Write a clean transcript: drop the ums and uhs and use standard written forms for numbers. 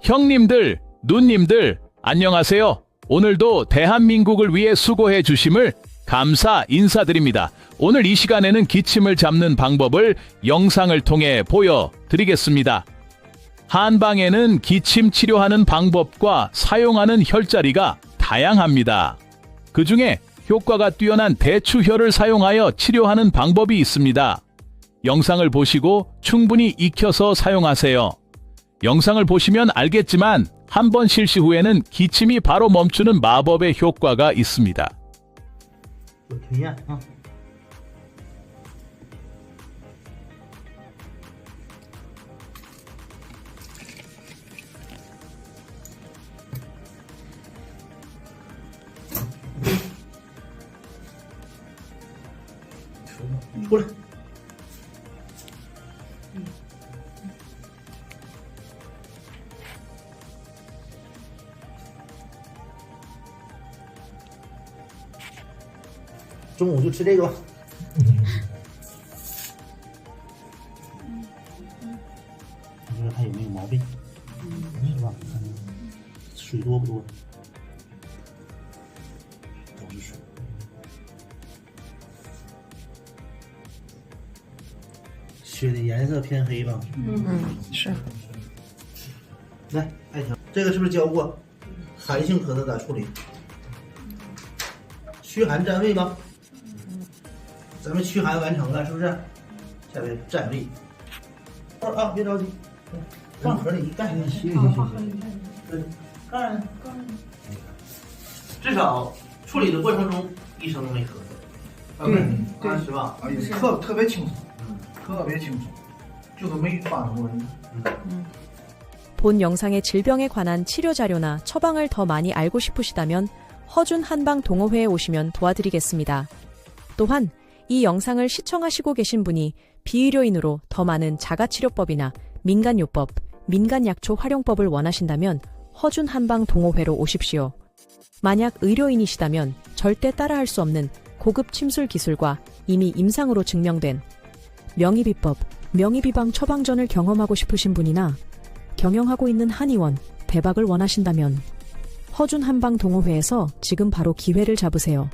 형님들, 누님들, 안녕하세요. 오늘도 대한민국을 위해 수고해 주심을 감사 인사드립니다. 오늘 이 시간에는 기침을 잡는 방법을 영상을 통해 보여드리겠습니다. 한방에는 기침 치료하는 방법과 사용하는 혈자리가 다양합니다. 그 중에 효과가 뛰어난 대추혈을 사용하여 치료하는 방법이 있습니다. 영상을 보시고 충분히 익혀서 사용하세요. 영상을 보시면 알겠지만 한 번 실시 후에는 기침이 바로 멈추는 마법의 효과가 있습니다. 有经验啊。出来。中午就吃这个吧。你说他有没有毛病？是吧？看水多不多？都是水。血的颜色偏黑吧？是。来，艾条，这个是不是教过？寒性咳嗽咋处理？驱寒占位吧。咱们驱寒完成了，是不是？下边占位。啊，别着急，放盒里一盖。行。对，盖。至少处理的过程中一声都没咳嗽。对，是吧？特别轻松，特别轻松，就是没发生过。 본 영상의 질병에 관한 치료 자료나 처방을 더 많이 알고 싶으시다면 허준 한방 동호회에 오시면 도와드리겠습니다. 또한 이 영상을 시청하시고 계신 분이 비의료인으로 더 많은 자가치료법이나 민간요법, 민간약초 활용법을 원하신다면 허준 한방 동호회로 오십시오. 만약 의료인이시다면 절대 따라할 수 없는 고급 침술 기술과 이미 임상으로 증명된 명의비법, 명의비방 처방전을 경험하고 싶으신 분이나 경영하고 있는 한의원, 대박을 원하신다면 허준 한방 동호회에서 지금 바로 기회를 잡으세요.